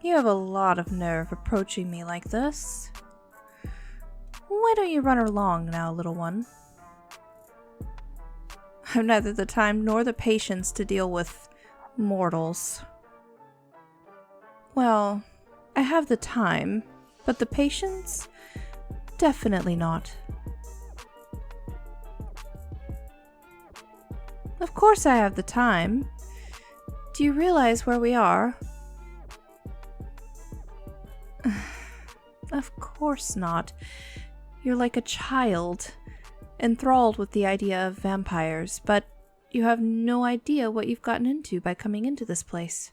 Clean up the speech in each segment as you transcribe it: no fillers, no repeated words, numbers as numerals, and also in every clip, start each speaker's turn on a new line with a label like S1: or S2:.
S1: You have a lot of nerve approaching me like this. Why don't you run along now, little one? I've neither the time nor the patience to deal with mortals. Well, I have the time, but the patience? Definitely not. Of course I have the time. Do you realize where we are? Of course not. You're like a child, enthralled with the idea of vampires, but you have no idea what you've gotten into by coming into this place.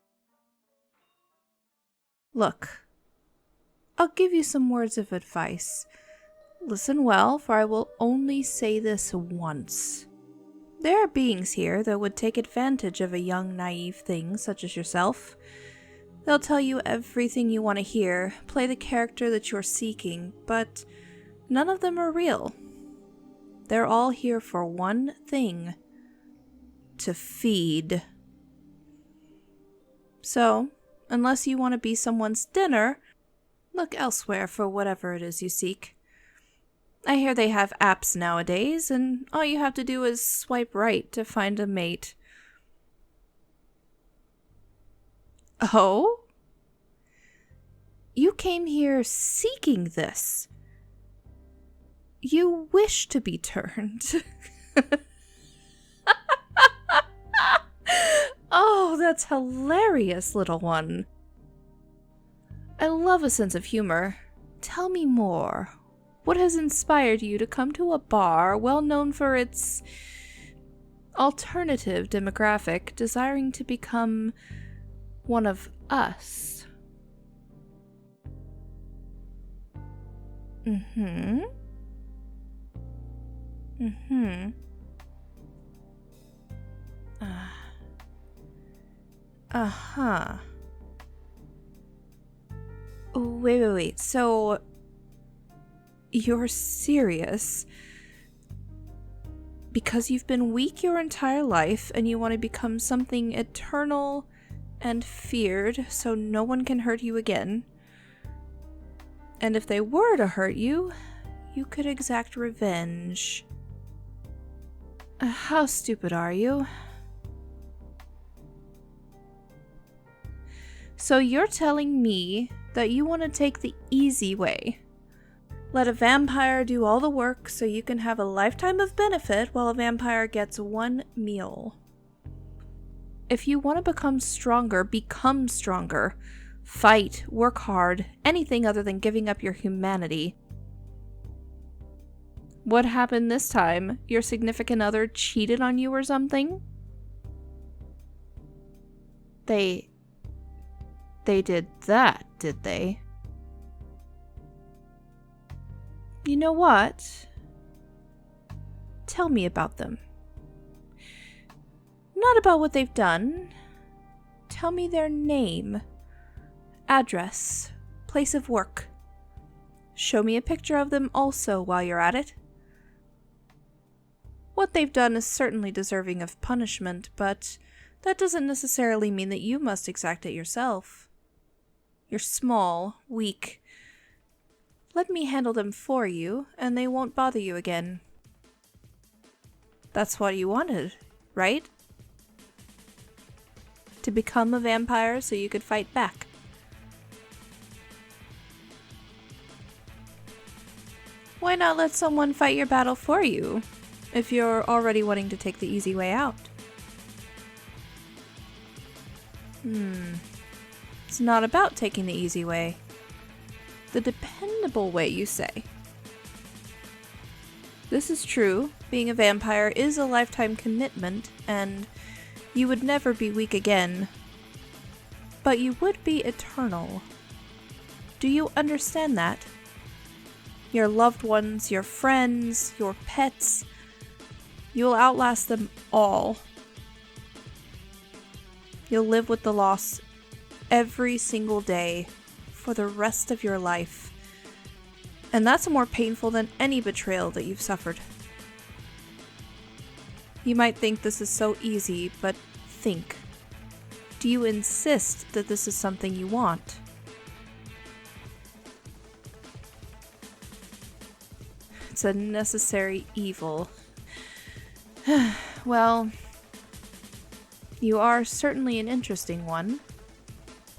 S1: Look, I'll give you some words of advice. Listen well, for I will only say this once. There are beings here that would take advantage of a young, naive thing such as yourself. They'll tell you everything you want to hear, play the character that you're seeking, but none of them are real. They're all here for one thing: to feed. So, unless you want to be someone's dinner, look elsewhere for whatever it is you seek. I hear they have apps nowadays, and all you have to do is swipe right to find a mate. Oh? You came here seeking this. You wish to be turned. Oh, that's hilarious, little one. I love a sense of humor. Tell me more. What has inspired you to come to a bar well known for its alternative demographic, desiring to become one of us? Uh-huh. Wait. So, you're serious? Because you've been weak your entire life and you want to become something eternal and feared so no one can hurt you again. And if they were to hurt you, you could exact revenge. How stupid are you? So you're telling me that you want to take the easy way. Let a vampire do all the work so you can have a lifetime of benefit while a vampire gets one meal. If you want to become stronger, become stronger. Fight, work hard, anything other than giving up your humanity. What happened this time? Your significant other cheated on you or something? They did that, did they? You know what? Tell me about them. Not about what they've done. Tell me their name, address, place of work. Show me a picture of them also while you're at it. What they've done is certainly deserving of punishment, but that doesn't necessarily mean that you must exact it yourself. You're small, weak. Let me handle them for you, and they won't bother you again. That's what you wanted, right? To become a vampire so you could fight back. Why not let someone fight your battle for you, if you're already wanting to take the easy way out? It's not about taking the easy way. The dependable way, you say. This is true. Being a vampire is a lifetime commitment, and you would never be weak again. But you would be eternal. Do you understand that? Your loved ones, your friends, your pets, you'll outlast them all. You'll live with the loss every single day for the rest of your life. And that's more painful than any betrayal that you've suffered. You might think this is so easy, but think. Do you insist that this is something you want? It's a necessary evil. Well, you are certainly an interesting one.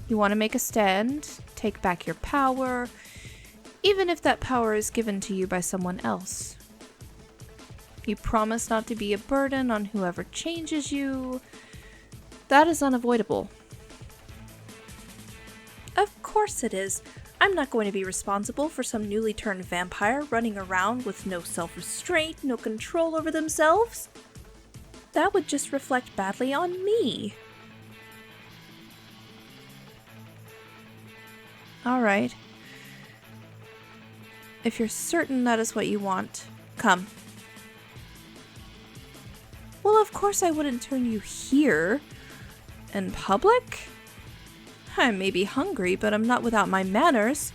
S1: You want to make a stand, take back your power, even if that power is given to you by someone else. You promise not to be a burden on whoever changes you. That is unavoidable. Of course it is. I'm not going to be responsible for some newly turned vampire running around with no self-restraint, no control over themselves. That would just reflect badly on me. Alright. If you're certain that is what you want, come. Well, of course I wouldn't turn you here. In public? I may be hungry, but I'm not without my manners.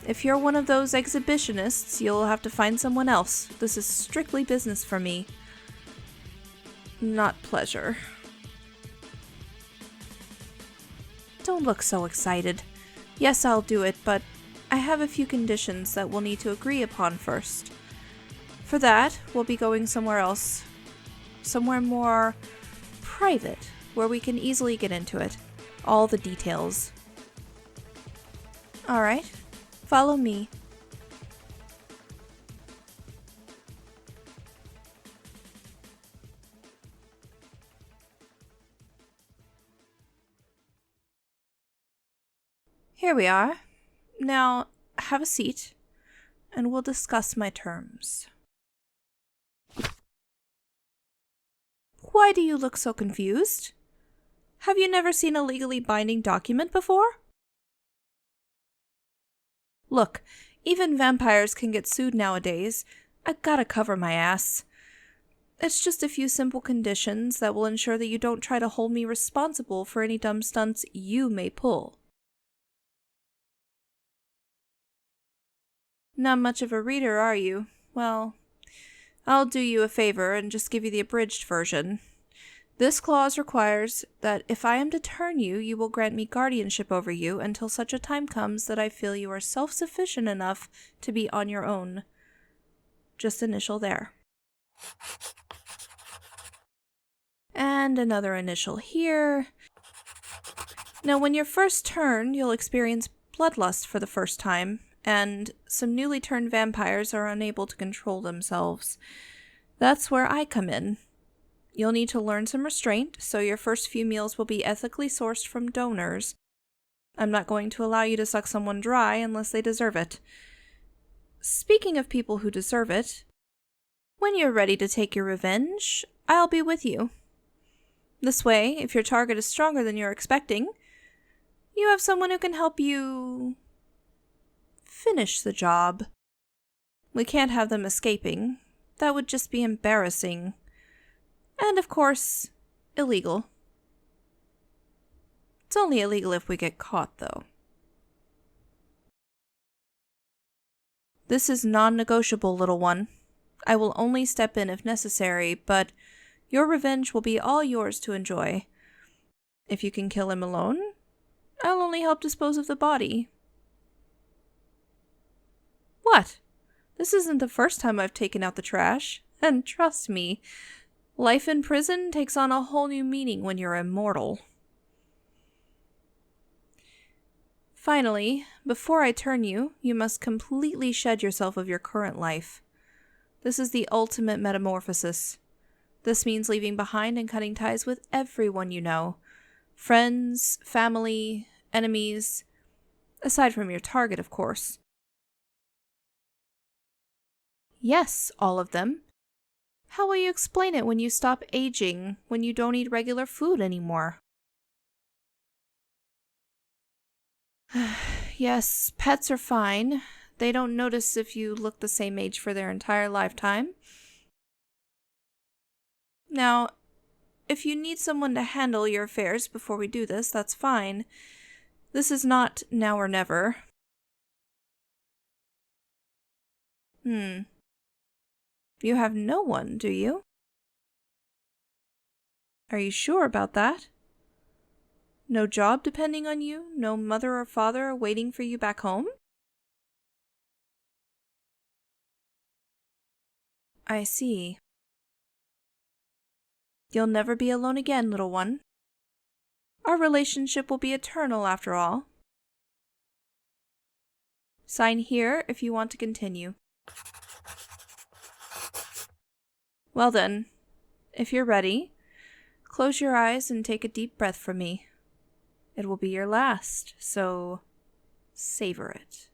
S1: If you're one of those exhibitionists, you'll have to find someone else. This is strictly business for me. Not pleasure. Don't look so excited. Yes, I'll do it, but I have a few conditions that we'll need to agree upon first. For that, we'll be going somewhere else. Somewhere more private, where we can easily get into it. All the details. Alright, follow me. Here we are. Now, have a seat, and we'll discuss my terms. Why do you look so confused? Have you never seen a legally binding document before? Look, even vampires can get sued nowadays. I gotta cover my ass. It's just a few simple conditions that will ensure that you don't try to hold me responsible for any dumb stunts you may pull. Not much of a reader, are you? Well, I'll do you a favor and just give you the abridged version. This clause requires that if I am to turn you, you will grant me guardianship over you until such a time comes that I feel you are self-sufficient enough to be on your own. Just initial there. And another initial here. Now, when you're first turned, you'll experience bloodlust for the first time, and some newly turned vampires are unable to control themselves. That's where I come in. You'll need to learn some restraint, so your first few meals will be ethically sourced from donors. I'm not going to allow you to suck someone dry unless they deserve it. Speaking of people who deserve it, when you're ready to take your revenge, I'll be with you. This way, if your target is stronger than you're expecting, you have someone who can help you finish the job. We can't have them escaping. That would just be embarrassing. And of course, illegal. It's only illegal if we get caught, though. This is non-negotiable, little one. I will only step in if necessary, but your revenge will be all yours to enjoy. If you can kill him alone, I'll only help dispose of the body. What? This isn't the first time I've taken out the trash, and trust me, life in prison takes on a whole new meaning when you're immortal. Finally, before I turn you, you must completely shed yourself of your current life. This is the ultimate metamorphosis. This means leaving behind and cutting ties with everyone you know. Friends, family, enemies, aside from your target, of course. Yes, all of them. How will you explain it when you stop aging, when you don't eat regular food anymore? Yes, pets are fine. They don't notice if you look the same age for their entire lifetime. Now, if you need someone to handle your affairs before we do this, that's fine. This is not now or never. You have no one, do you? Are you sure about that? No job depending on you? No mother or father waiting for you back home? I see. You'll never be alone again, little one. Our relationship will be eternal after all. Sign here if you want to continue. Well then, if you're ready, close your eyes and take a deep breath from me. It will be your last, so savor it.